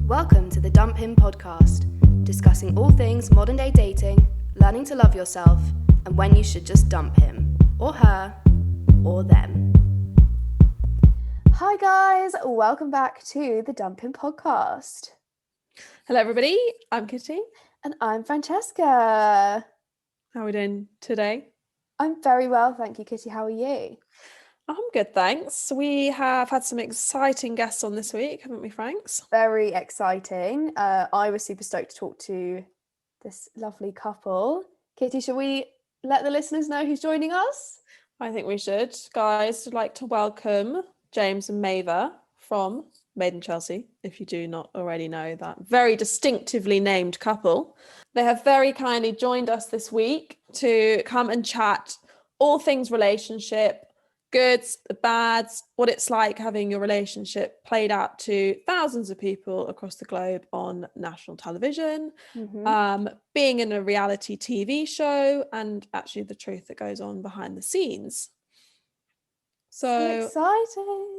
Welcome to the Dump Him podcast, discussing all things modern day dating, learning to love yourself, and when you should just dump him, or her, or them. Hi guys, welcome back to the Dump Him podcast. Hello everybody, I'm Kitty. And I'm Francesca. How are we doing today? I'm very well, thank you, Kitty. How are you? I'm good, thanks. We have had some exciting guests on this week, haven't we, Franks? Very exciting. I was super stoked to talk to this lovely couple. Kitty, shall we let the listeners know who's joining us? I think we should. Guys, I'd like to welcome James and Maeva from Maeva and Chelsea, if you do not already know that very distinctively named couple. They have very kindly joined us this week to come and chat all things relationship, goods, the bads, what it's like having your relationship played out to thousands of people across the globe on national television, being in a reality TV show, and actually the truth that goes on behind the scenes. So exciting.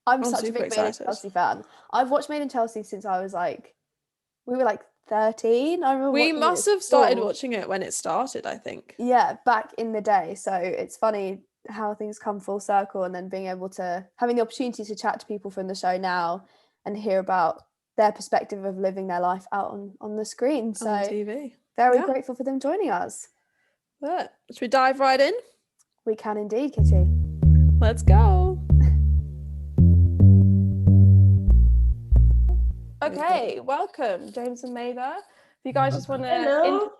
I'm such a big Maeva and Chelsea fan. I've watched Maeva and Chelsea since I was we were 13. I remember we must have started watching it when it started, I think. Yeah, back in the day. So it's funny how things come full circle, and then having the opportunity to chat to people from the show now and hear about their perspective of living their life out on the screen. So on TV. Very grateful for them joining us. But should we dive right in? We can indeed, Kitty. Let's go. Okay, welcome, James and Maeva. If you guys just want to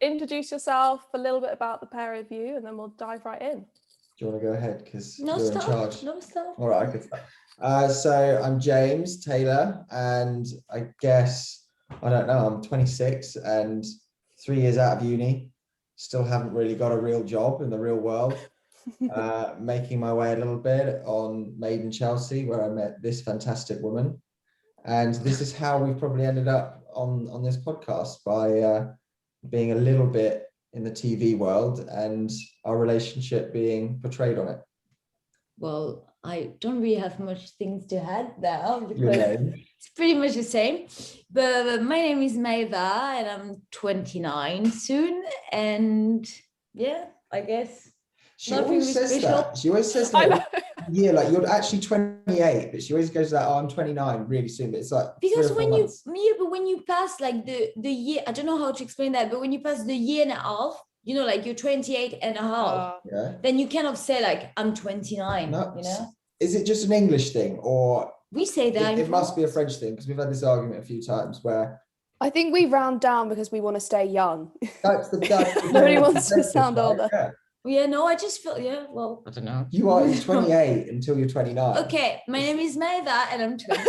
introduce yourself, a little bit about the pair of you, and then we'll dive right in. Do you want to go ahead? Because you're in charge. No, stop. All right, I can start. So I'm James Taylor, and I guess, I don't know, I'm 26 and 3 years out of uni. Still haven't really got a real job in the real world. Making my way a little bit on Maeva and Chelsea, where I met this fantastic woman. And this is how we've probably ended up on this podcast, by being a little bit in the TV world and our relationship being portrayed on it. Well, I don't really have much things to add now because it's pretty much the same. But my name is Maeva and I'm 29 soon. And yeah, I guess. She always says that. She always says that. Yeah, like you're actually 28, but she always goes like, "Oh, I'm 29 really soon." But it's like because when you pass the year, I don't know how to explain that, but when you pass the year and a half, you're 28 and a half, then you cannot say I'm 29. No. Is it just an English thing, or we say that? It must be a French thing, because we've had this argument a few times where I think we round down because we want to stay young. That's nobody wants to sound older. Yeah, no, I just feel, I don't know. You are 28 until you're 29. Okay, my name is Maeva and I'm 20.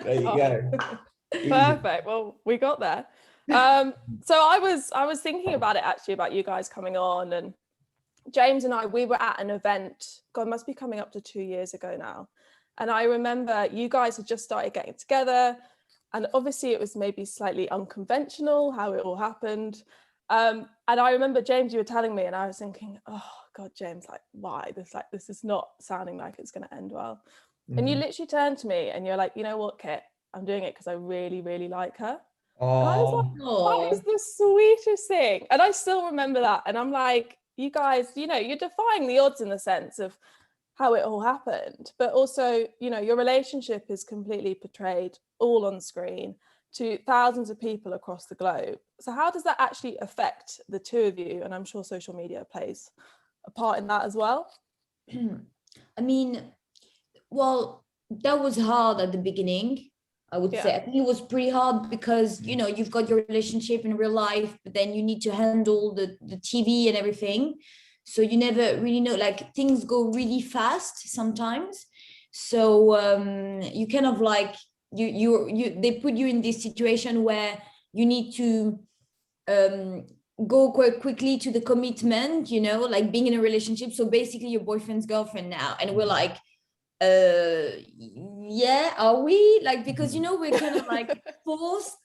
There you go. Perfect. Well, we got there. So I was thinking about it, actually, about you guys coming on, and James and I, we were at an event, God, must be coming up to 2 years ago now. And I remember you guys had just started getting together, and obviously it was maybe slightly unconventional how it all happened. And I remember, James, you were telling me, and I was thinking, oh God, James, why? This is not sounding like it's going to end well. Mm-hmm. And you literally turned to me and you're like, you know what, Kit, I'm doing it because I really, really like her. Oh. And I was like, that is the sweetest thing. And I still remember that. And I'm like, you guys, you're defying the odds in the sense of how it all happened. But also, your relationship is completely portrayed all on screen to thousands of people across the globe. So how does that actually affect the two of you? And I'm sure social media plays a part in that as well. I mean, well, that was hard at the beginning, I would say. I think it was pretty hard because, you've got your relationship in real life, but then you need to handle the TV and everything. So you never really know, things go really fast sometimes. So you kind of they put you in this situation where you need to go quite quickly to the commitment, being in a relationship. So basically your boyfriend's girlfriend now. And we're like, yeah, are we? Because, we're kind of forced,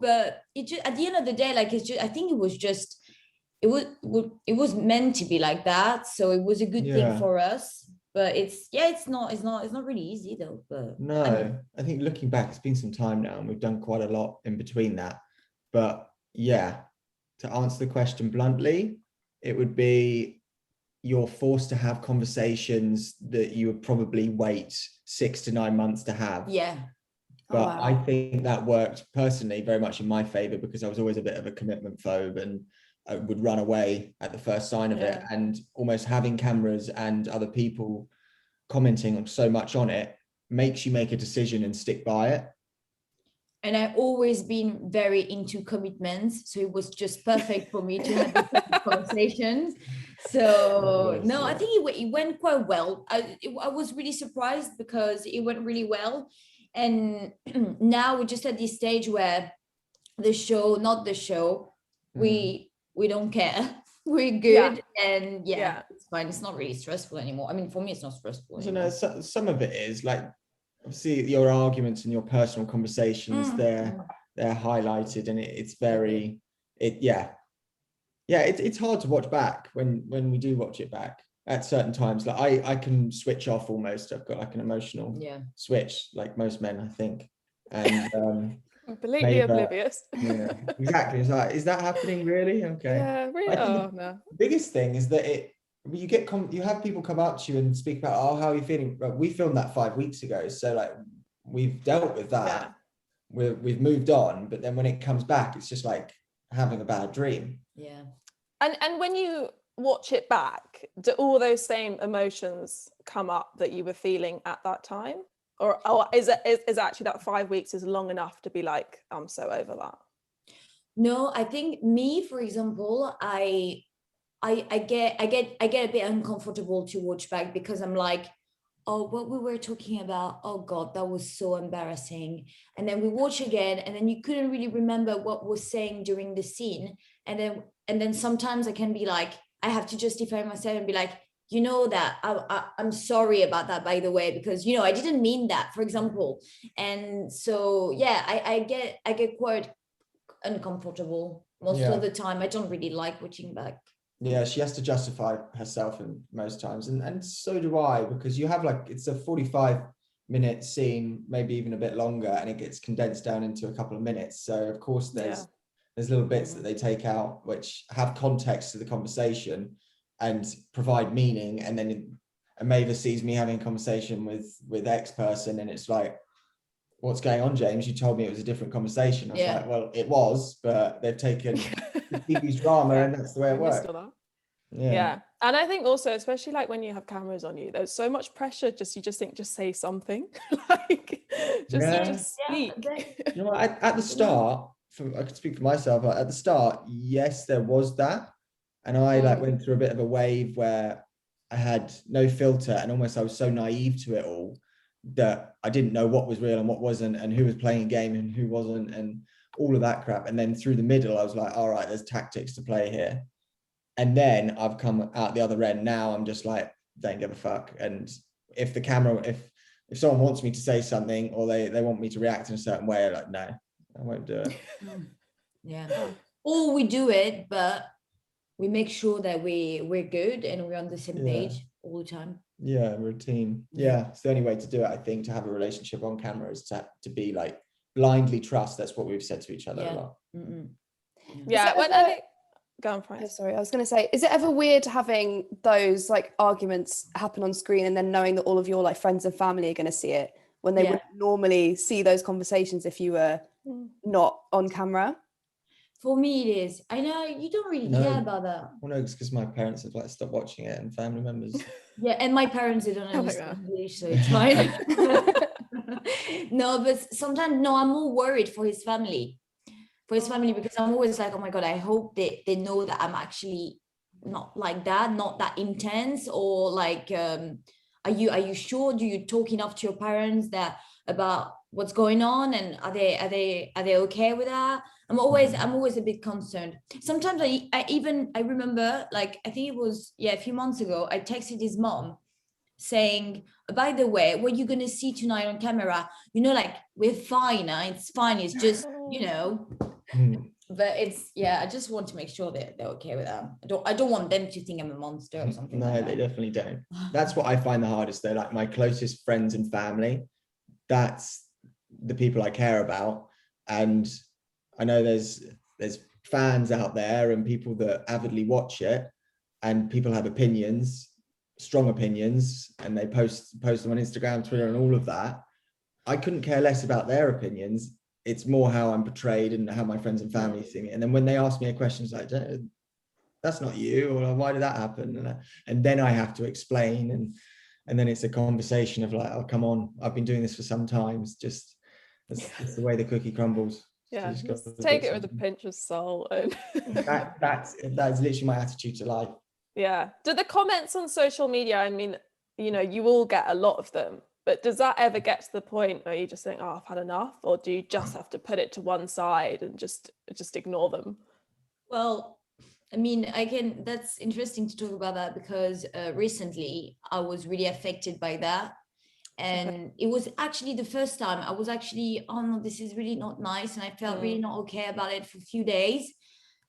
but it just, at the end of the day, it's just, I think it was meant to be like that. So it was a good thing for us. But it's not really easy though. But No, I think looking back, it's been some time now, and we've done quite a lot in between that. But yeah, to answer the question bluntly, it would be you're forced to have conversations that you would probably wait 6 to 9 months to have. yeah. But wow. I think that worked personally very much in my favor, because I was always a bit of a commitment phobe, and I would run away at the first sign of it. And almost having cameras and other people commenting so much on it makes you make a decision and stick by it. And I've always been very into commitments, so it was just perfect for me to have these conversations. So no, I think it went quite well. I was really surprised because it went really well. And now we're just at this stage where not the show, we don't care. We're good, and it's fine. It's not really stressful anymore. I mean, for me, it's not stressful anymore. So no, some of it is like, obviously your arguments and your personal conversations, they're highlighted, and it's very, it's hard to watch back when we do watch it back at certain times. Like I can switch off almost. I've got like an emotional switch, like most men, I think. And completely oblivious. Yeah, exactly. It's like, is that happening really? Okay. Yeah, really. Oh no. The biggest thing is that you have people come up to you and speak about, oh, how are you feeling? We filmed that 5 weeks ago, so like we've dealt with that. We've moved on, but then when it comes back, it's just like having a bad dream. Yeah. And when you watch it back, do all those same emotions come up that you were feeling at that time? Or is actually that 5 weeks is long enough to be like, I'm so over that? No, I think me, for example, I get a bit uncomfortable to watch back, because I'm like, oh, what we were talking about, oh God, that was so embarrassing. And then we watch again, and then you couldn't really remember what was saying during the scene. And then sometimes I can be like, I have to justify myself and be like, you know, that I'm sorry about that, by the way, because, you know, I didn't mean that, for example. And so, yeah, I get quite uncomfortable most of the time. I don't really like watching back. Yeah, she has to justify herself in most times, and so do I, because you have like, it's a 45-minute scene, maybe even a bit longer, and it gets condensed down into a couple of minutes. So of course there's little bits that they take out which have context to the conversation and provide meaning. And then Maeva sees me having a conversation with X person, and it's like, what's going on, James? You told me it was a different conversation. I was like, well, it was, but they've taken the TV's drama, and that's the way it works. Yeah. And I think also, especially like when you have cameras on you, there's so much pressure. You just think, just say something. Like, just speak. You know, at the start, I could speak for myself, at the start, yes, there was that. And I like went through a bit of a wave where I had no filter, and almost I was so naive to it all that I didn't know what was real and what wasn't, and who was playing a game and who wasn't, and all of that crap. And then through the middle, I was like, all right, there's tactics to play here. And then I've come out the other end. Now I'm just like, don't give a fuck. And if the camera, if someone wants me to say something, or they want me to react in a certain way, I'm like, no, I won't do it. Yeah. Or we do it, but we make sure that we're good and we're on the same page all the time. Yeah, routine. Yeah, it's the only way to do it, I think, to have a relationship on camera, is to be like blindly trust. That's what we've said to each other a lot. Yeah, when I think, go on, Frank. Sorry, I was going to say, is it ever weird having those like arguments happen on screen, and then knowing that all of your like friends and family are going to see it, when they wouldn't normally see those conversations if you were not on camera? For me, it is. I know you don't really care about that. Well, no, it's because my parents have like stopped watching it, and family members. Yeah, and my parents, they don't understand English, so it's fine. No, but sometimes, no, I'm more worried for his family. Because I'm always like, oh my God, I hope they know that I'm actually not like that, not that intense, or like, are you sure? Do you talk enough to your parents about what's going on, and are they okay with that? I'm always a bit concerned. Sometimes I remember, like, I think it was a few months ago, I texted his mom saying, by the way, what you're gonna see tonight on camera, you know, like, we're fine, it's fine, it's just, you know. But it's, yeah, I just want to make sure that they're okay with that. I don't want them to think I'm a monster or something. No, like they that. definitely don't. That's what I find the hardest though. Like my closest friends and family, that's the people I care about. And I know there's fans out there and people that avidly watch it, and people have opinions, strong opinions, and they post them on Instagram, Twitter, and all of that. I couldn't care less about their opinions. It's more how I'm portrayed and how my friends and family see me. And then when they ask me a question, it's like, that's not you, or why did that happen? And then I have to explain, and then it's a conversation of like, oh, come on, I've been doing this for some time. It's just, it's the way the cookie crumbles. Yeah, So just take it with a pinch of salt. And that's literally my attitude to life. yeah. Do the comments on social media, I mean, you know, you all get a lot of them, but does that ever get to the point where you just think, oh, I've had enough? Or do you just have to put it to one side and just ignore them? Well, I mean, that's interesting to talk about that, because recently I was really affected by that. And it was actually the first time I was actually, oh no, this is really not nice. And I felt really not okay about it for a few days.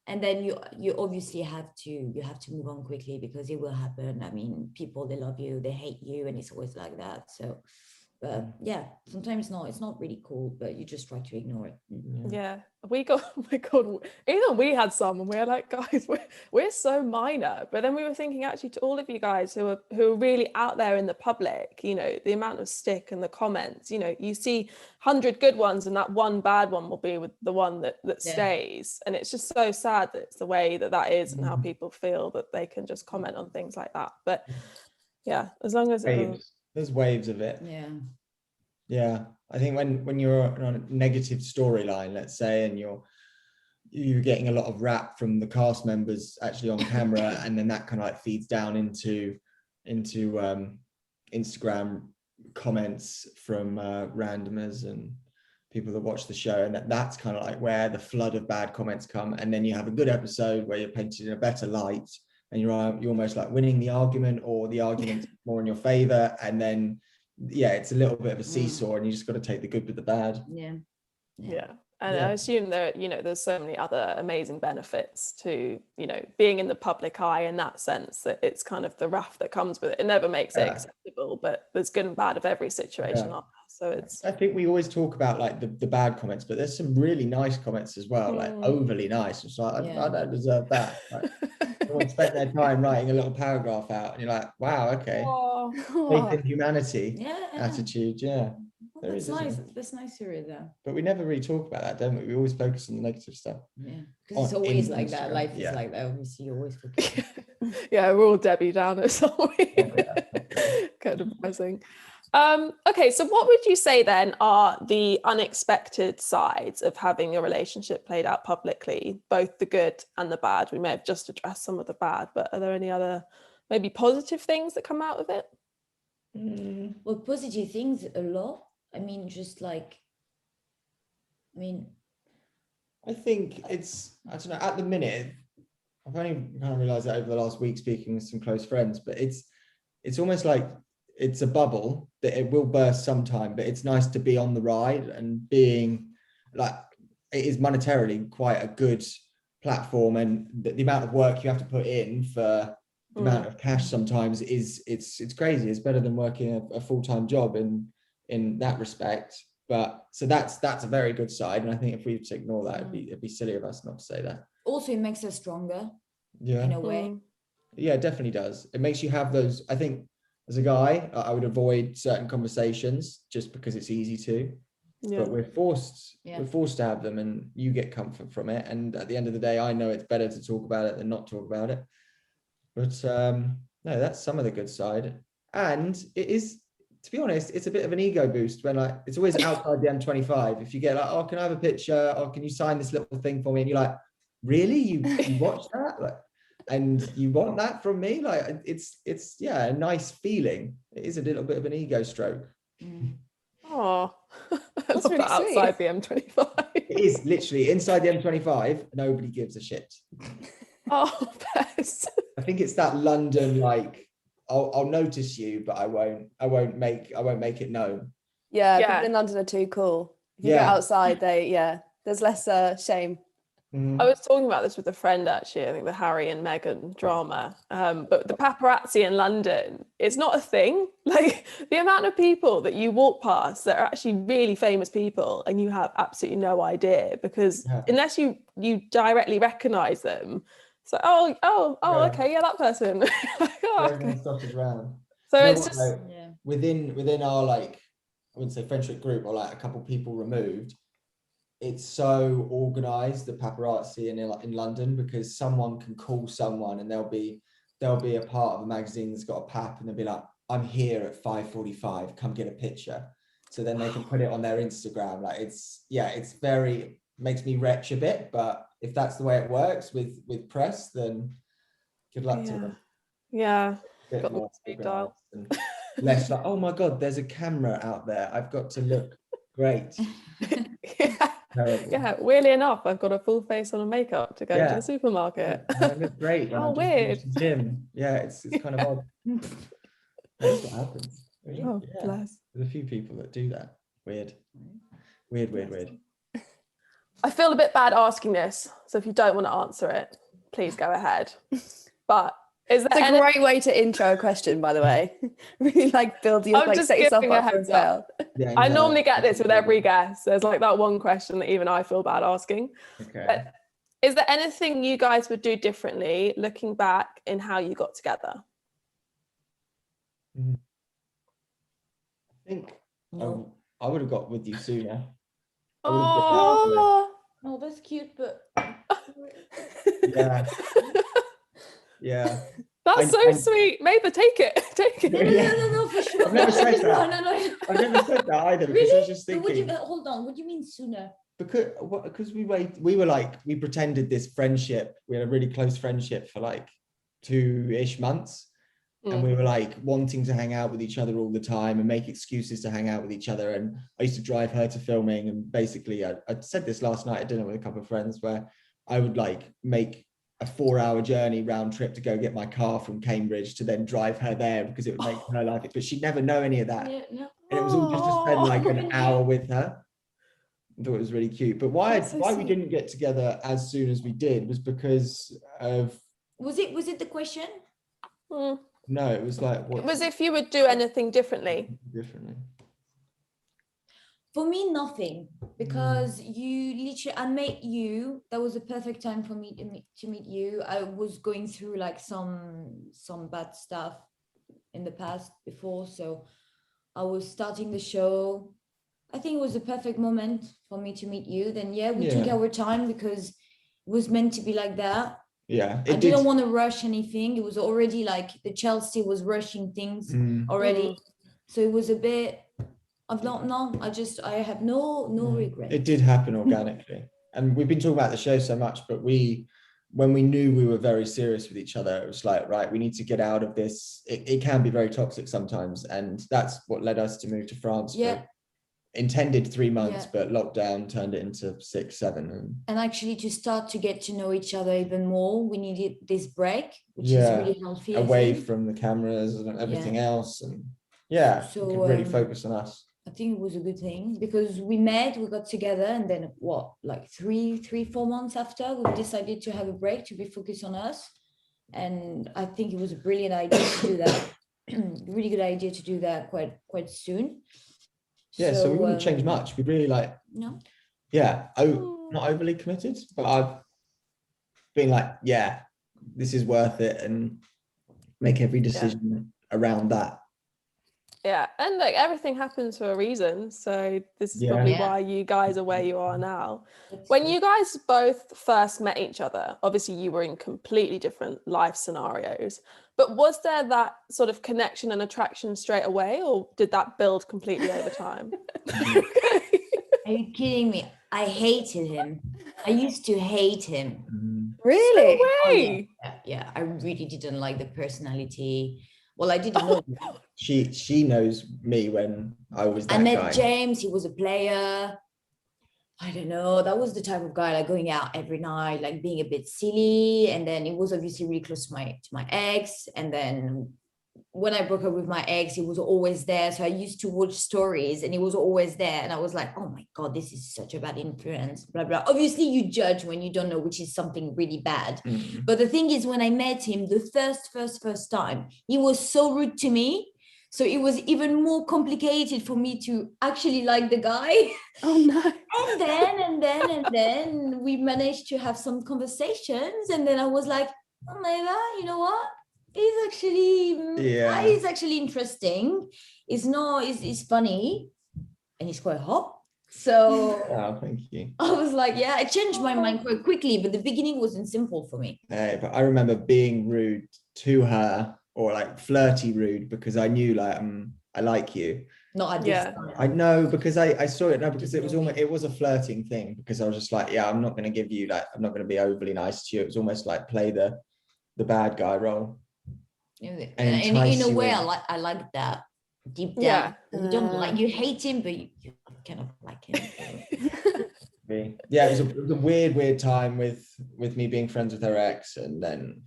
And then you obviously have to move on quickly, because it will happen. I mean, people, they love you, they hate you, and it's always like that. So yeah, sometimes it's not really cool, but you just try to ignore it. Yeah, we got, oh my God, even we had some, and we were like, guys, we're so minor. But then we were thinking, actually, to all of you guys who are really out there in the public, you know, the amount of stick and the comments, you know, you see 100 good ones, and that one bad one will be with the one that stays. And it's just so sad that it's the way that is, and how people feel that they can just comment on things like that. But yeah, as long as there's waves of it. Yeah, I think when you're on a negative storyline, let's say, and you're getting a lot of rap from the cast members actually on camera, and then that kind of like feeds down into Instagram comments from randomers and people that watch the show, and that's kind of like where the flood of bad comments come. And then you have a good episode where you're painted in a better light, and you're almost like winning the argument, or the argument's more in your favor, and then it's a little bit of a seesaw, and you just got to take the good with the bad. And I assume that, you know, there's so many other amazing benefits to, you know, being in the public eye, in that sense, that it's kind of the wrath that comes with it. It never makes it acceptable, but there's good and bad of every situation. So it's, I think we always talk about like the bad comments, but there's some really nice comments as well, like overly nice. It's like, I don't deserve that. Like, someone spent their time writing a little paragraph out, and you're like, wow, okay. Faith in humanity attitude. Well, that's nice. That's nice to hear that. But we never really talk about that, don't we? We always focus on the negative stuff. Because it's always like Instagram. That. Life is like that. Obviously, you always focus. We're all Debbie Downers, aren't we? Kind of depressing. Okay, so what would you say then are the unexpected sides of having your relationship played out publicly, both the good and the bad? We may have just addressed some of the bad, but are there any other maybe positive things that come out of it? Well, positive things, a lot. I mean, just like, I think it's, I don't know, at the minute, I've only kind of realized that over the last week speaking with some close friends, but it's almost like it's a bubble that it will burst sometime, but it's nice to be on the ride, and being like, it is monetarily quite a good platform, and the amount of work you have to put in for the amount of cash sometimes it's crazy. It's better than working a full-time job in that respect. But so that's a very good side, and I think if we were to ignore that, it'd be silly of us not to say that. Also, it makes us stronger in a way. Yeah, it definitely does. It makes you have those. I think as a guy, I would avoid certain conversations just because it's easy to, but we're forced to have them, and you get comfort from it. And at the end of the day, I know it's better to talk about it than not talk about it. But no, that's some of the good side. And it is, to be honest, it's a bit of an ego boost when like, it's always outside the M25. If you get like, oh, can I have a picture? Or can you sign this little thing for me? And you're like, really? You watch that? Like, and you want that from me? Like, it's a nice feeling. It is a little bit of an ego stroke. Oh, that's really outside the M25. It is literally inside the M25. Nobody gives a shit. Oh, best. I think it's that London, like, I'll notice you, but I won't make it known. People in London are too cool. If you get outside, there's less shame. I was talking about this with a friend actually, I think the Harry and Meghan drama. But the paparazzi in London, it's not a thing. Like the amount of people that you walk past that are actually really famous people and you have absolutely no idea, because unless you directly recognise them, it's like, okay, yeah, that person. Like, Everyone's dotted around. So You know it's what, just though? within our, like, I wouldn't say friendship group, or like a couple people removed, it's so organized, the paparazzi in London, because someone can call someone and they'll be a part of a magazine that's got a pap, and they'll be like, I'm here at 5:45, come get a picture. So then they can put it on their Instagram. Like it's very, makes me retch a bit, but if that's the way it works with press, then good luck to them. Yeah. Bit Got more the speed dial. and less like, oh my god, there's a camera out there, I've got to look great. Yeah, weirdly enough, I've got a full face on a makeup to go to the supermarket. I look great. Oh, weird. The gym. Yeah, it's kind of odd. That's what happens. Oh, bless. There's a few people that do that. Weird. I feel a bit bad asking this, so if you don't want to answer it, please go ahead. But is there It's a great way to intro a question, by the way. Really like build you, like set yourself up for a fail. Yeah, I normally get this with every guest. There's like that one question that even I feel bad asking. Okay. But is there anything you guys would do differently looking back in how you got together? I think I would have got with you sooner. Oh, that's cute, but yeah. That's so sweet. Maeva, take it. No, for sure. I've never said that. No. I've never said that either. Because Really? I was just thinking. Hold on. What do you mean sooner? Because we pretended this friendship. We had a really close friendship for like 2-ish months. And we were like wanting to hang out with each other all the time and make excuses to hang out with each other. And I used to drive her to filming. And basically, I said this last night at dinner with a couple of friends, where I would like make a 4-hour journey round trip to go get my car from Cambridge to then drive her there, because it would make her life, but she'd never know any of that. Yeah, no. And it was all just to spend like an hour with her. I thought it was really cute. But why we didn't get together as soon as we did was because of... Was it the question? No, it was like... It was if you would do anything differently. For me, nothing, because I met you. That was a perfect time for me to meet you. I was going through like some bad stuff in the past before, so I was starting the show. I think it was a perfect moment for me to meet you. Then we took our time, because it was meant to be like that. Yeah, I didn't want to rush anything. It was already like the Chelsea was rushing things already, so it was a bit. I have no regret. It did happen organically. And we've been talking about the show so much, but when we knew we were very serious with each other, it was like, right, we need to get out of this. It can be very toxic sometimes. And that's what led us to move to France. Yeah. Intended 3 months, but lockdown turned it into 6, 7. And actually to start to get to know each other even more, we needed this break, which is really healthy. Away from the cameras and everything else. And so we could really focus on us. I think it was a good thing, because we got together, and then like 3-4 months after, we decided to have a break to be focused on us. And I think it was a brilliant idea to do that. Really good idea to do that quite soon. So we wouldn't change much. We really like, not overly committed, but I've been like, this is worth it, and make every decision around that. Yeah, and like everything happens for a reason. So this is probably why you guys are where you are now. When you guys both first met each other, obviously you were in completely different life scenarios, but was there that sort of connection and attraction straight away, or did that build completely over time? Are you kidding me? I hated him. I used to hate him. Really? No way. Yeah, I really didn't like the personality. Well, I didn't know. She knows me when I was that guy. I met guy. James. He was a player. I don't know. That was the type of guy, like going out every night, like being a bit silly. And then it was obviously really close to my ex. And then when I broke up with my ex, he was always there. So I used to watch stories and he was always there. And I was like, oh my God, this is such a bad influence, blah, blah. Obviously, you judge when you don't know, which is something really bad. Mm. But the thing is, when I met him the first time, he was so rude to me. So it was even more complicated for me to actually like the guy. Oh no. And then we managed to have some conversations. And then I was like, oh, Maeva, you know what? He's actually interesting. He's funny and he's quite hot. So Thank you. I was like, yeah, I changed my mind quite quickly, but the beginning wasn't simple for me. But I remember being rude to her, or like flirty rude, because I knew like I like you. Not at this time. I know, because I saw it now, because it was a flirting thing, because I was just like, yeah, I'm not going to give you, like, I'm not going to be overly nice to you. It was almost like play the bad guy role. And in a way, I like that deep down. You don't like, you hate him, but you kind of like him. Yeah, it was a weird time with me being friends with her ex, and then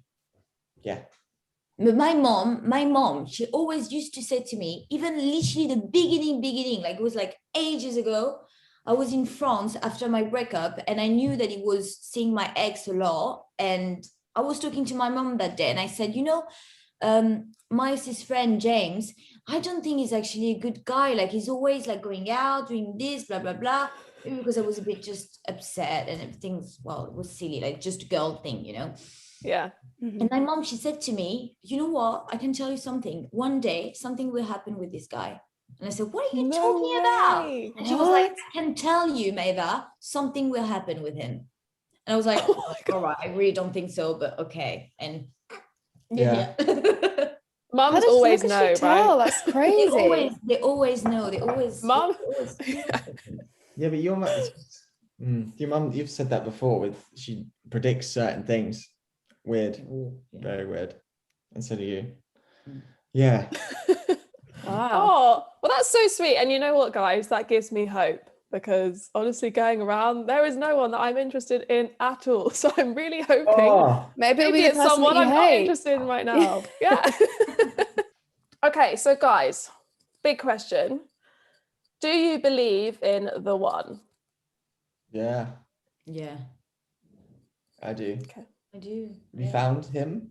But my mom, she always used to say to me, even literally the beginning, like it was like ages ago, I was in France after my breakup, and I knew that he was seeing my ex a lot, and I was talking to my mom that day, and I said, my ex's friend James, I don't think he's actually a good guy. Like he's always like going out, doing this, blah, blah, blah. Maybe because I was a bit just upset and everything's, well, it was silly, like just a girl thing, Yeah. Mm-hmm. And my mom, she said to me, you know what? I can tell you something. One day, something will happen with this guy. And I said, what are you talking about? And she was like, I can tell you, Maeva, something will happen with him. And I was like, all right, I really don't think so, but okay. And yeah. Mums always know, right? That's crazy. They always know. Mum. Yeah, but your mum, you've said that before. She predicts certain things. Weird, very weird. And so do you. Yeah. Wow. Oh, well, that's so sweet. And you know what, guys? That gives me hope, because honestly, going around, there is no one that I'm interested in at all. So I'm really hoping maybe it'll be it's someone I'm not interested in right now. Yeah. Okay, so guys, big question. Do you believe in the one? Yeah. Yeah. I do. Okay. I do. Have you found him?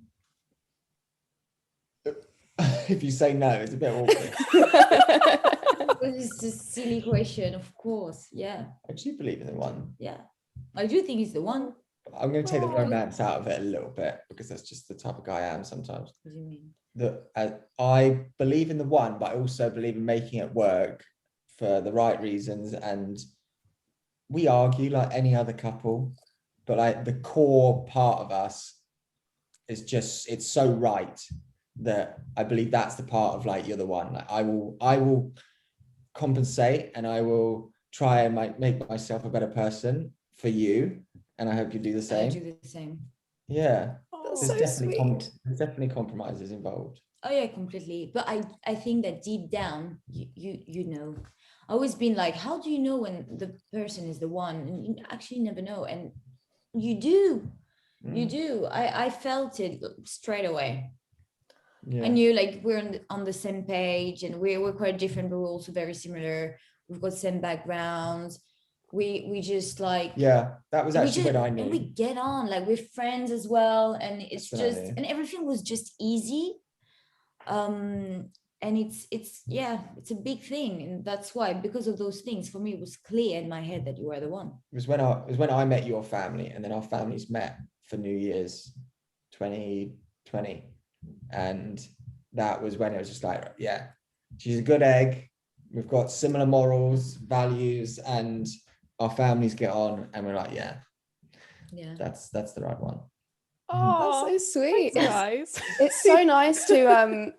If you say no, it's a bit awkward. It's a silly question, of course. Yeah. I do believe in the one. Yeah. I do think it's the one. I'm going to take the romance out of it a little bit, because that's just the type of guy I am sometimes. What do you mean? I believe in the one, but I also believe in making it work for the right reasons. And we argue like any other couple, but like the core part of us is just, it's so right that I believe that's the part of like, you're the one. Like, I will compensate, and I will try and make myself a better person for you, and I hope you do the same. I do the same. Yeah. That's There's so there's definitely compromises involved. Oh yeah, completely. But I think that deep down, you know, I always been like, how do you know when the person is the one? And you actually never know. And you do. You do. I felt it straight away. Yeah. I knew like we're on the same page, and we're quite different, but we're also very similar. We've got same backgrounds. We just like, yeah, that was actually when I knew. And we get on, like we're friends as well, and it's just, and everything was just easy. And it's a big thing, and that's why, because of those things, for me it was clear in my head that you were the one. It was when I met your family, and then our families met for New Year's 2020, and that was when it was just like, yeah, she's a good egg, we've got similar morals, values, and our families get on, and we're like, yeah, that's the right one. Oh, that's so sweet. Thanks, guys. It's so nice to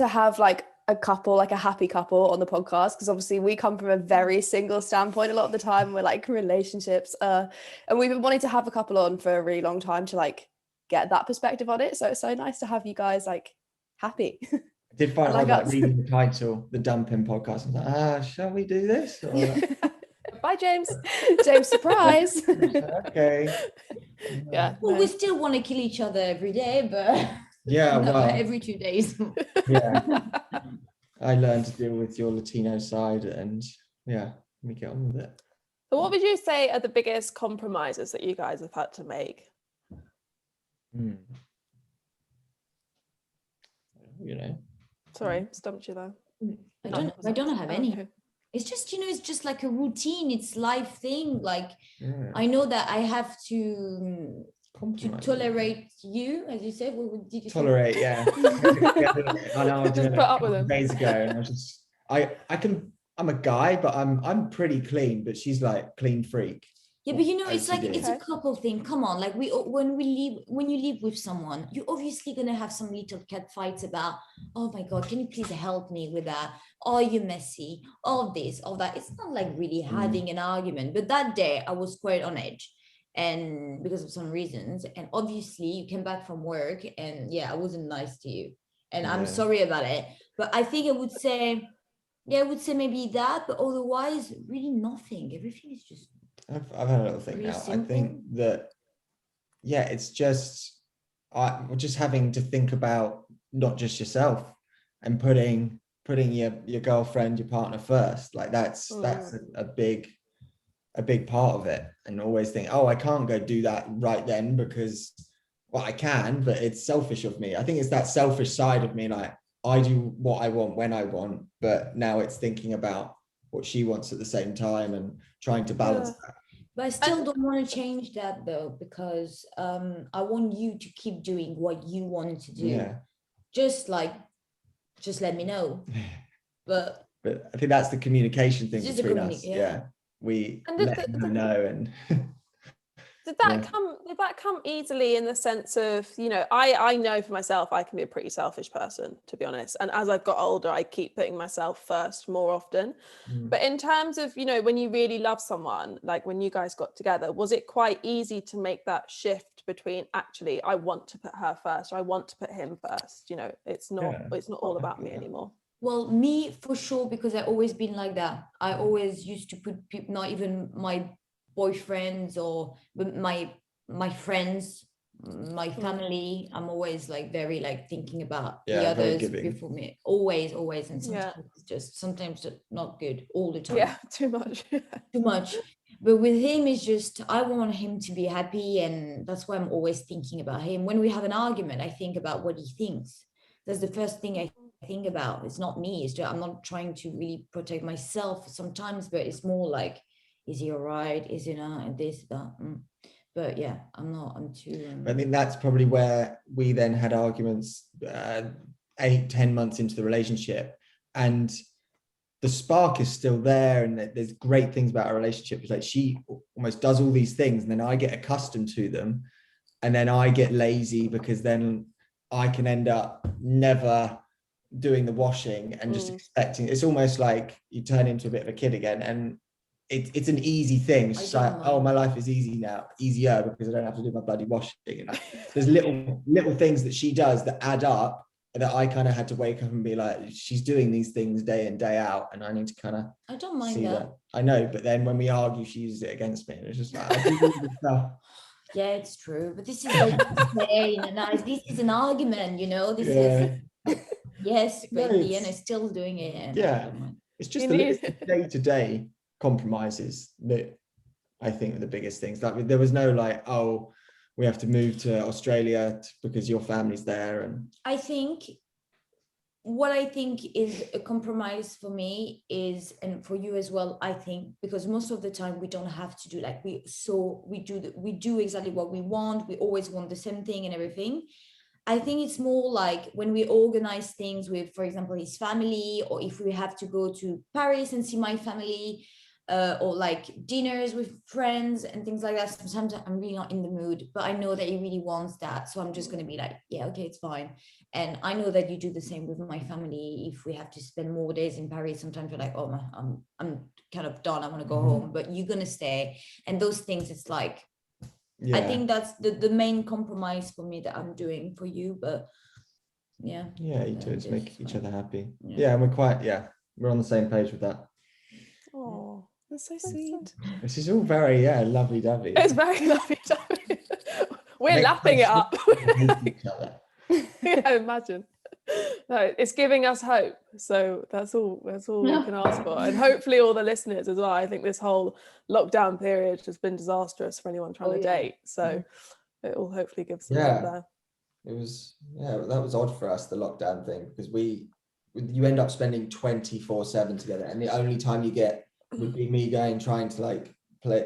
have like a couple, like a happy couple on the podcast, because obviously we come from a very single standpoint a lot of the time. We're like relationships, and we've been wanting to have a couple on for a really long time to like get that perspective on it. So it's so nice to have you guys like happy. I did find like I was like reading the title, the Dumping Podcast. I was like, shall we do this? Bye, James. James, surprise. Okay. Yeah. Well, we still want to kill each other every day, but Yeah, No, well, every 2 days. yeah. I learned to deal with your Latino side, and yeah, we get on with it. So what would you say are the biggest compromises that you guys have had to make? You know, Sorry, stumped you there. I don't have any. Okay. It's just, it's just like a routine. It's life thing. Like, yeah. I know that I have to Compromise. tolerate you, as you said. What did you Tolerate, say? yeah. I know. Just put up with him. Days ago, and I was just, I'm a guy, but I'm pretty clean, but she's like clean freak. Yeah, but it's like, OCD. it's a couple thing. Come on, like when you live with someone, you're obviously gonna have some little cat fights about, oh my God, can you please help me with that? Are you messy? All this, all that. It's not like really having an argument. But that day I was quite on edge, and because of some reasons. And obviously you came back from work, and I wasn't nice to you. And I'm sorry about it. But I think I would say maybe that, but otherwise, really nothing. Everything is just. I've had a little thing now. simple. I think that, it's just, we're just having to think about not just yourself and putting your girlfriend, your partner first. Like that's a big part of it. And always think, oh, I can't go do that right then because, well, I can, but it's selfish of me. I think it's that selfish side of me. Like I do what I want when I want, but now it's thinking about what she wants at the same time and trying to balance that. But I still don't want to change that though, because I want you to keep doing what you wanted to do. Yeah. Just let me know. But I think that's the communication thing between us. We And let them know. And did that come easily in the sense of, I know for myself I can be a pretty selfish person, to be honest, and as I've got older I keep putting myself first more often. But in terms of, when you really love someone, like when you guys got together, was it quite easy to make that shift between actually I want to put her first, or I want to put him first? It's not all about me anymore. Well, me for sure, because I've always been like that. I always used to put people, not even my boyfriends or my friends, my family. I'm always like very like thinking about the others before me. Always, and sometimes it's sometimes not good all the time. Yeah, too much. Too much. But with him, it's just I want him to be happy, and that's why I'm always thinking about him. When we have an argument, I think about what he thinks. That's the first thing I think about. It's not me. It's just, I'm not trying to really protect myself sometimes, but it's more like, is he all right? Is he not? And this, that. But I'm too. I think that's probably where we then had arguments 8-10 months into the relationship, and the spark is still there, and there's great things about our relationship. It's like she almost does all these things, and then I get accustomed to them, and then I get lazy because then I can end up never doing the washing and just expecting. It's almost like you turn into a bit of a kid again, and it's an easy thing. It's like, oh, my life is easier because I don't have to do my bloody washing. And there's little things that she does that add up, that I kind of had to wake up and be like, she's doing these things day in, day out, and I need to kind of I don't mind that. I know, but then when we argue, she uses it against me, and it's just like, I do all this stuff. Yeah, it's true, but this is like this is an argument, this is yes, but in the end, I'm still doing it. It's just the day-to-day compromises that I think are the biggest things. Like there was no like, oh, we have to move to Australia because your family's there. And I think what I think is a compromise for me is, and for you as well, I think, because most of the time we don't have to do like we do exactly what we want. We always want the same thing and everything. I think it's more like when we organize things with, for example, his family, or if we have to go to Paris and see my family, or like dinners with friends and things like that. Sometimes I'm really not in the mood, but I know that he really wants that. So I'm just going to be like, yeah, okay, it's fine. And I know that you do the same with my family. If we have to spend more days in Paris, sometimes we're like, oh, I'm kind of done. I want to go home, but you're going to stay. And those things, it's like, I think that's the main compromise for me that I'm doing for you. But you do. It's make each other happy. And we're on the same page with that. Oh, that's so sweet. This is all very lovely-dovey. It's very lovely-dovey. We're lapping it up. Hate each other. Yeah, imagine. No, it's giving us hope. So that's all we can ask for. And hopefully all the listeners as well. I think this whole lockdown period has been disastrous for anyone trying to date. So it will hopefully give some hope there. It was, that was odd for us, the lockdown thing, because you end up spending 24/7 together, and the only time you get would be me trying to like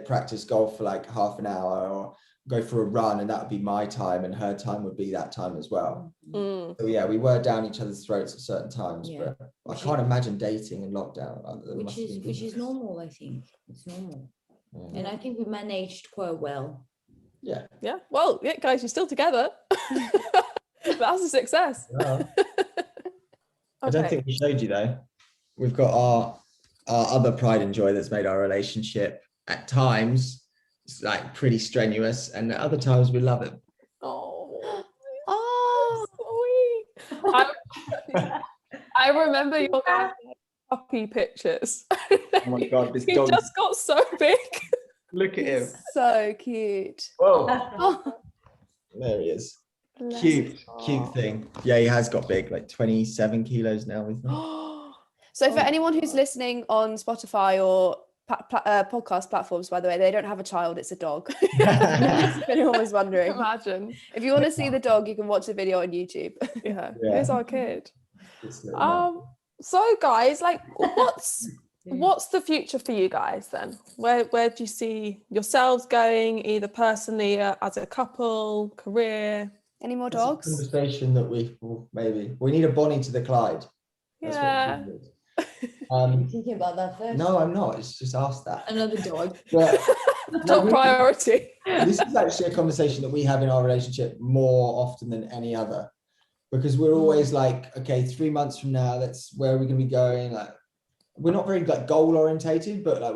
practice golf for like half an hour or go for a run, and that would be my time, and her time would be that time as well. So yeah, we were down each other's throats at certain times, but I can't imagine dating in lockdown. Which is normal, I think. It's normal. And I think we managed quite well. Yeah. Well, guys, you're still together. That's a success. I don't think we showed you though. We've got our other pride and joy that's made our relationship at times it's like pretty strenuous, and at other times we love it. Sweet. I remember your guys' puppy pictures. Oh my god, this he dog just got so big. Look at him. So cute. Whoa. There he is. Cute thing. Yeah, he has got big, like 27 kilos now, isn't he? So for anyone who's listening on Spotify or podcast platforms, by the way, they don't have a child, it's a dog. If anyone was wondering. Imagine. If you want to see the dog, you can watch the video on YouTube. Yeah. Here's our kid. So guys, like what's the future for you guys then? Where do you see yourselves going, either personally, as a couple, career? Any more dogs? Conversation that we need a Bonnie to the Clyde. That's Thinking about that first. No, I'm not. It's just asked that. Another dog. But top priority. This is actually a conversation that we have in our relationship more often than any other, because we're always like, okay, 3 months from now, that's where we're going to be going. Like, we're not very like goal orientated, but like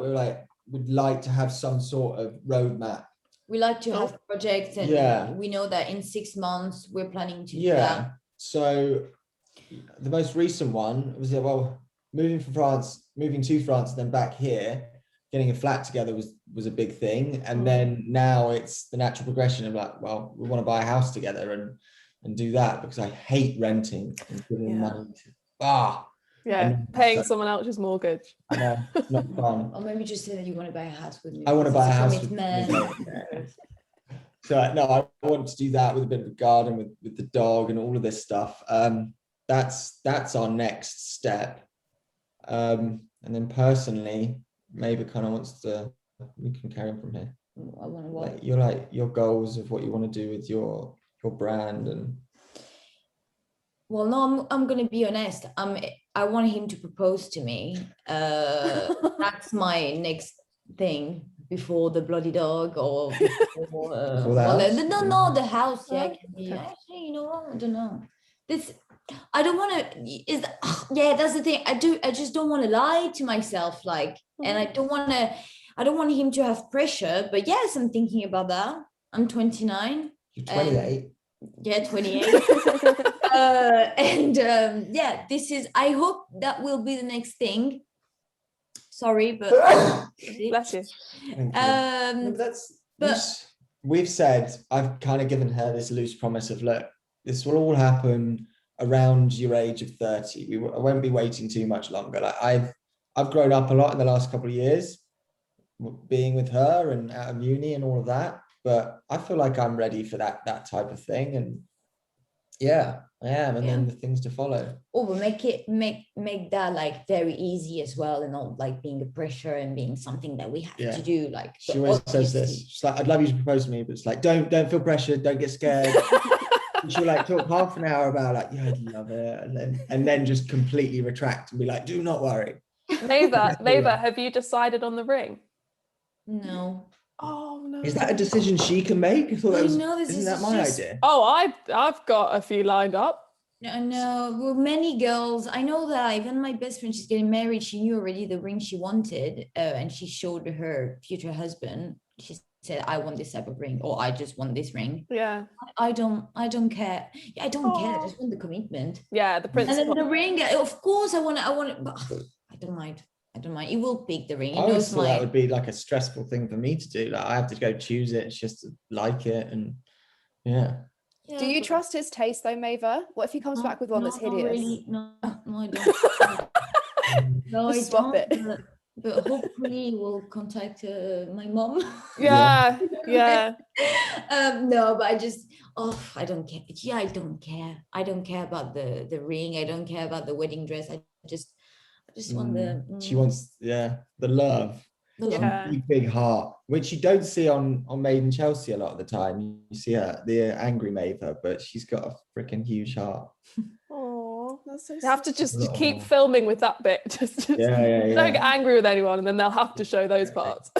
we'd like to have some sort of roadmap. We like to have projects, and we know that in 6 months we're planning to do that. So the most recent one was moving to France and then back here, getting a flat together was a big thing. And then now it's the natural progression of like, well, we want to buy a house together and do that, because I hate renting and giving money to paying someone else's mortgage. I know, it's not fun. Or maybe just say that you want to buy a house with me. I want to buy a house with So no, I want to do that with a bit of a garden with the dog and all of this stuff. That's our next step. And then personally, Maeva kind of wants to. We can carry on from here. I want to your goals of what you want to do with your brand and. Well, no, I'm going to be honest. I want him to propose to me. That's my next thing before the bloody dog or before, the house. Yeah, can be. Actually, you know what? I don't know. I don't want to. That's the thing. I just don't want to lie to myself. Like, and I don't want him to have pressure. But yes, I'm thinking about that. I'm 29. You're 28. Yeah, 28. This is. I hope that will be the next thing. Sorry, but bless you. We've said, I've kind of given her this loose promise of, look, this will all happen around your age of 30. I won't be waiting too much longer. Like I've grown up a lot in the last couple of years, being with her and out of uni and all of that. But I feel like I'm ready for that type of thing, and I am. And then the things to follow. Oh, but make that like very easy as well, and not like being a pressure and being something that we have to do. Like she always says this. She's like, "I'd love you to propose to me," but it's like, don't feel pressured, don't get scared. She'll like talk half an hour about like, yeah, I'd love it, and then just completely retract and be like, do not worry. Maeva, have you decided on the ring? No. Oh no. Is that a decision she can make? I thought that was, isn't that my idea? Oh, I've got a few lined up. No, well, many girls. I know that even my best friend, she's getting married. She knew already the ring she wanted, and she showed her future husband. She said, "I want this type of ring," or "I just want this ring." Yeah. I don't care. I don't care. I just want the commitment. Yeah, the principle. And then the ring. Of course, I want it. But I don't mind. It will pick the ring. I always thought that would be like a stressful thing for me to do. Like I have to go choose it. It's just to like it, and yeah. Do you trust his taste though, Maeva? What if he comes back with one that's hideous? Not really. No, I don't. No, Just I swap don't. it. But hopefully we'll contact my mom. Yeah. No, but I don't care. Yeah, I don't care. I don't care about the ring. I don't care about the wedding dress. I just want she wants the love. the love. Yeah. Big heart, which you don't see on Maeve and Chelsea a lot of the time. You see her, the angry Maeva, but she's got a freaking huge heart. Oh, That's so you have to sweet. just Oh. keep filming with that bit. Just don't get angry with anyone, and then they'll have to show those parts.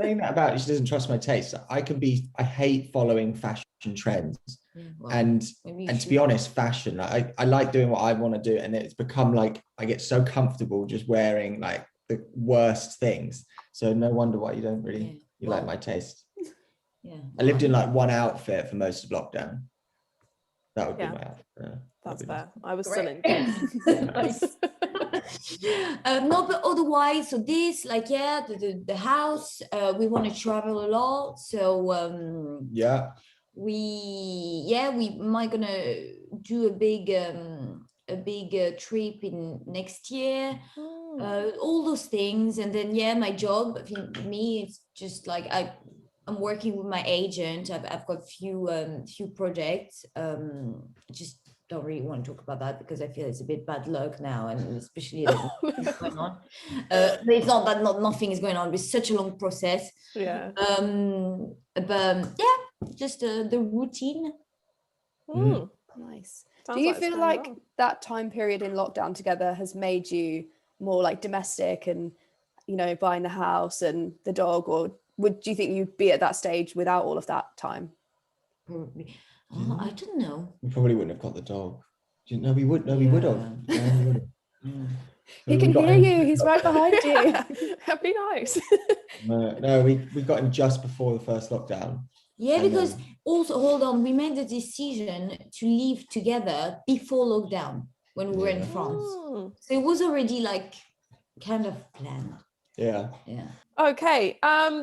Saying that about she doesn't trust my taste. I hate following fashion trends. Yeah, well, And maybe to be honest, fashion, I like doing what I want to do, and it's become like I get so comfortable just wearing like the worst things. So no wonder why you don't really like my taste. Yeah, I lived in like one outfit for most of lockdown. That would be Yeah. my outfit. That's fair. I was Great. still in. Nice. No, but otherwise, so this, like, the house, we want to travel a lot. So we might gonna do a big trip in next year. All those things, and then my job. I think me, it's just like I'm working with my agent. I've got few projects. Just don't really want to talk about that because I feel it's a bit bad luck now, and especially that nothing's going on. It's not that nothing is going on. It's such a long process. Yeah. But just the routine. Nice. Sounds Do you like it's feel going like well. that time period in lockdown together has made you more like domestic and, buying the house and the dog, or do you think you'd be at that stage without all of that time? Probably. Oh, I don't know. We probably wouldn't have got the dog. No, we would. No, we would have. Yeah, we would have. He can hear you. He's right behind you. That'd be nice. No, we got him just before the first lockdown. Yeah, And because also, hold on, we made the decision to live together before lockdown when we were in France. So it was already like kind of planned. Yeah. Okay.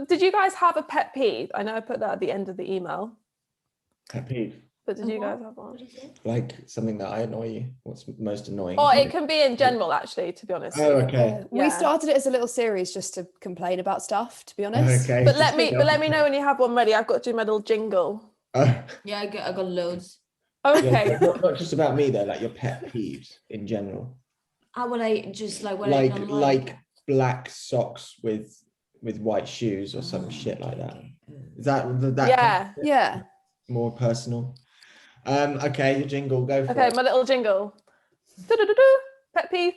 Did you guys have a pet peeve? I know I put that at the end of the email. Pet peeve. But did you guys have one? What is it? Like something that I annoy you. What's most annoying? Or it can be in general, actually, to be honest. Oh, okay. We started it as a little series just to complain about stuff, to be honest. Okay. But let me know when you have one ready. I've got to do my little jingle. Yeah, I got loads. Okay. Not just about me though, like your pet peeves in general. What I just like what Like I don't like. black socks with white shoes or some shit like that. Is that Yeah. Yeah. more personal? Okay, your jingle, go for Okay, it. my little jingle. Do-do-do-do. Pet peeve.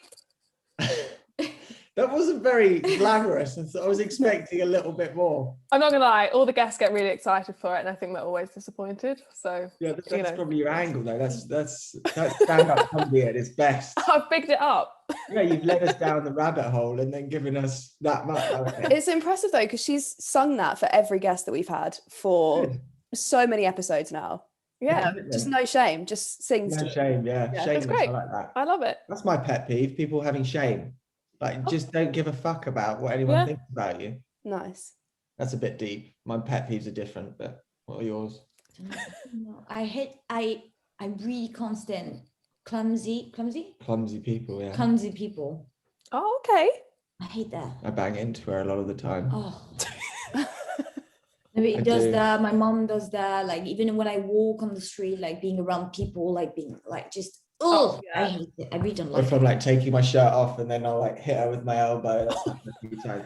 That wasn't very glamorous. I was expecting a little bit more. I'm not gonna lie, all the guests get really excited for it, and I think they're always disappointed. So Yeah, that's probably your angle though. That's stand-up comedy at its best. I've bigged it up. Yeah, you've led us down the rabbit hole and then given us that much. Okay. It's impressive though, because she's sung that for every guest that we've had for so many episodes now. Yeah. Just no shame, just sings. No shame, Yeah, shameless. that's great. I like that. I love it. That's my pet peeve, people having shame. Like, just don't give a fuck about what anyone thinks about you. Nice. That's a bit deep. My pet peeves are different, but what are yours? I really can't stand clumsy People, yeah. clumsy people. Oh, okay. I hate that. I bang into her a lot of the time. Oh. Maybe it does that. My mom does that. Like even when I walk on the street, like being around people, like being like just I hate it. I really don't Or like if I'm like taking my shirt off and then I'll like hit her with my elbow. That's happened a few times.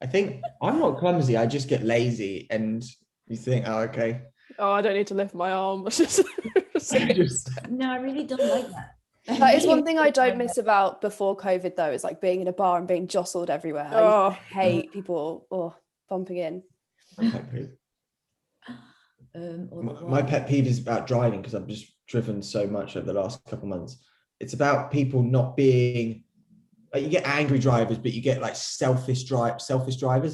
I think I'm not clumsy. I just get lazy, and you think, oh, okay. Oh, I don't need to lift my arm. No, I really don't like that. That is one thing I don't miss about before COVID though, is like being in a bar and being jostled everywhere. I hate people bumping in. My pet peeve is about driving, because I've just driven so much over the last couple of months. It's about people not being like, you get angry drivers, but you get like selfish drivers.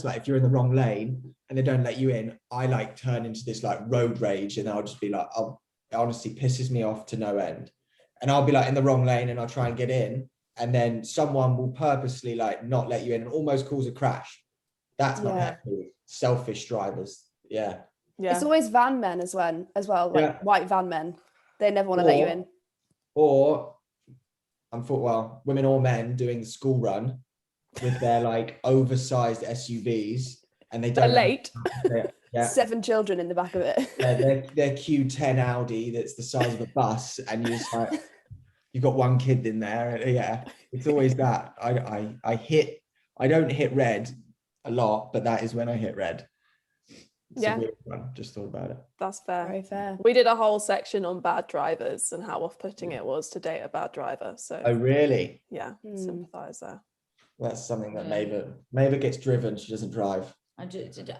Like if you're in the wrong lane and they don't let you in, I like turn into this like road rage, and I'll just be like, it honestly pisses me off to no end. And I'll be like in the wrong lane and I'll try and get in, and then someone will purposely like not let you in and almost cause a crash. That's my pet peeve. Selfish drivers. Yeah. Yeah. It's always van men as well, like Yeah. white van men. They never want to let you in. Or women or men doing the school run with their like oversized SUVs, and They're late. Yeah. 7 children in the back of it. Yeah, their Q10 Audi that's the size of a bus, and you just like you've got one kid in there. Yeah, it's always that. I don't hit red a lot, but that is when I hit red. It's a weird one. Just thought about it. That's fair. Very fair. We did a whole section on bad drivers and how off-putting it was to date a bad driver. So Oh, really? yeah, sympathize there. Well, that's something that Maeva gets driven. She doesn't drive. I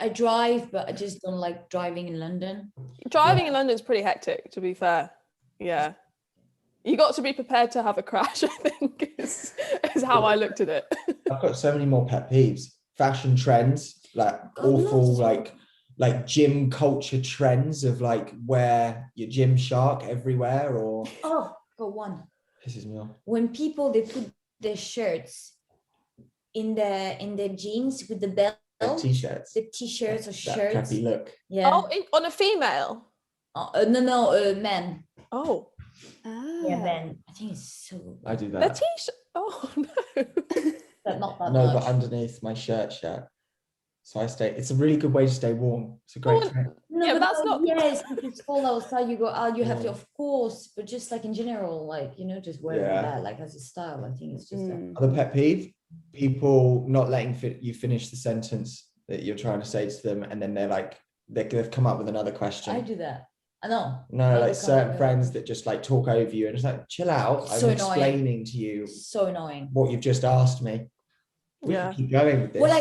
drive, but I just don't like driving in London. Driving in London is pretty hectic, to be fair. Yeah. You got to be prepared to have a crash, I think, is how I looked at it. I've got so many more pet peeves. Fashion trends, like awful, like gym culture trends of like wear your gym shark everywhere, or got one. Pisses me off. When people they put their shirts in their jeans with the belt, T-shirts, the t-shirts or that shirts. preppy look. Yeah. Oh, on a female? No, men. Oh. Yeah, men. I think it's so. I do The that. t-shirt. Oh no. But not that No, much. but underneath my shirt. So I stay. It's a really good way to stay warm. It's a great trend. No, Yeah, but that's not. Yes, if it's cold outside, you go out. You have to, of course, but just like in general, like just wearing that, like as a style. I think it's just. Other pet peeve: people not letting you finish the sentence that you're trying to say to them, and then they've come up with another question. I do that. I know. No, like certain friends that just like talk over you and it's like, chill out. So I'm explaining to you. So annoying. What you've just asked me. We can keep going with this. What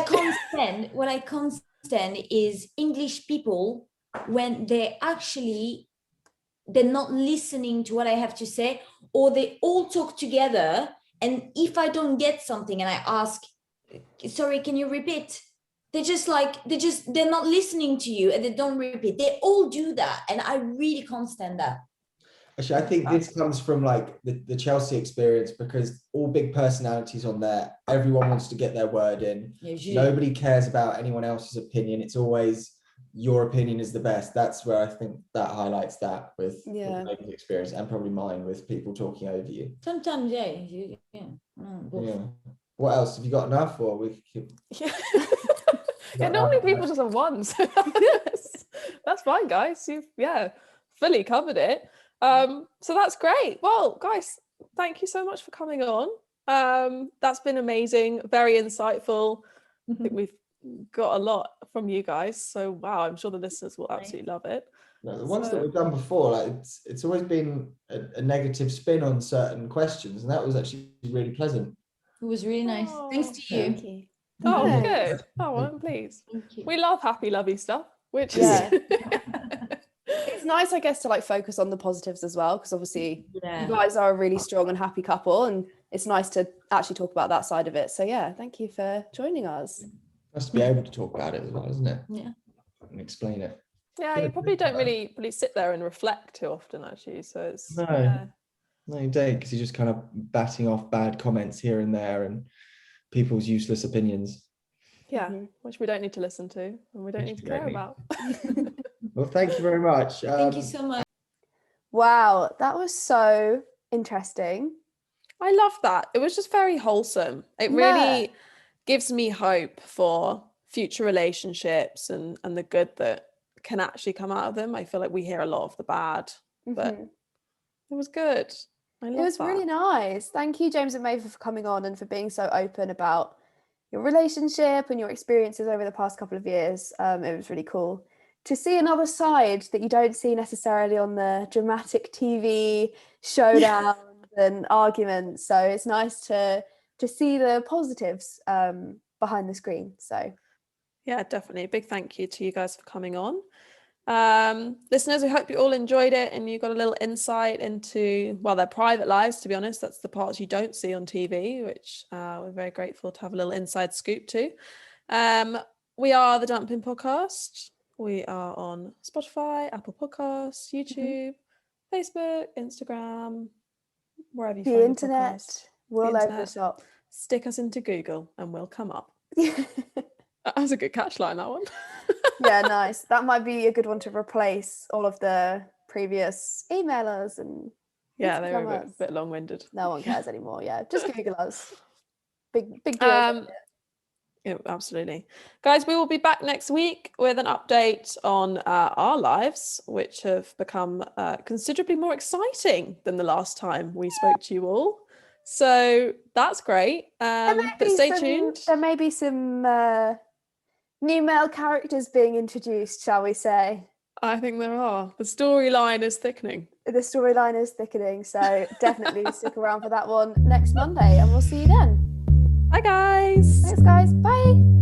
I can't stand is English people when they're not listening to what I have to say, or they all talk together. And if I don't get something and I ask, sorry, can you repeat? They're not listening to you and they don't repeat. They all do that. And I really can't stand that. Actually, I think this comes from like the Chelsea experience, because all big personalities on there, everyone wants to get their word in. Nobody cares about anyone else's opinion. It's always your opinion is the best. That's where I think that highlights that with Megan's experience, and probably mine with people talking over you. Sometimes, What else? Have you got enough, or we could... Yeah, normally people just have one. So that's fine, guys. You've fully covered it. So that's great. Well, guys, thank you so much for coming on. That's been amazing, very insightful. I think we've got a lot from you guys. So wow, I'm sure the listeners will absolutely love it. No, the ones that we've done before, like it's always been a negative spin on certain questions, and that was actually really pleasant. It was really nice. Thanks to you. Thank you. Oh, good. Oh, well, please. Thank you. We love happy, lovey stuff, which is it's nice, I guess, to like focus on the positives as well, because obviously you guys are a really strong and happy couple, and it's nice to actually talk about that side of it. So yeah, thank you for joining us. Nice to be able to talk about it as well, isn't it? Yeah. And explain it. Yeah, you probably don't really sit there and reflect too often, actually. So it's no, you don't, because you're just kind of batting off bad comments here and there and people's useless opinions. Yeah, which we don't need to listen to and we don't need to care about. Well, thank you very much. Thank you so much. Wow, that was so interesting. I love that. It was just very wholesome. It really gives me hope for future relationships and the good that can actually come out of them. I feel like we hear a lot of the bad, but it was good. It was really nice. Thank you, James and Maeva, for coming on and for being so open about your relationship and your experiences over the past couple of years. It was really cool to see another side that you don't see necessarily on the dramatic TV showdowns and arguments. So it's nice to see the positives behind the screen. So yeah, definitely. A big thank you to you guys for coming on. Listeners, we hope you all enjoyed it and you got a little insight into, well, their private lives. To be honest, that's the parts you don't see on TV, which we're very grateful to have a little inside scoop to. We are the Dumping Podcast. We are on Spotify, Apple Podcasts, YouTube, Facebook, Instagram, wherever you find the internet. Podcasts. We're all over the shop. Stick us into Google and we'll come up. That was a good catch line, that one. Yeah, nice. That might be a good one to replace all of the previous emailers and Yeah, they were a Instagrammers. bit long-winded. No one cares anymore. Yeah, just Google us. Big deal. Yeah, absolutely. Guys, we will be back next week with an update on our lives, which have become considerably more exciting than the last time we spoke to you all. So that's great. But stay tuned. There may be some new male characters being introduced, shall we say. I think there are. The storyline is thickening. The storyline is thickening, so definitely stick around for that one next Monday, and we'll see you then. Bye, guys. Thanks, guys. Bye.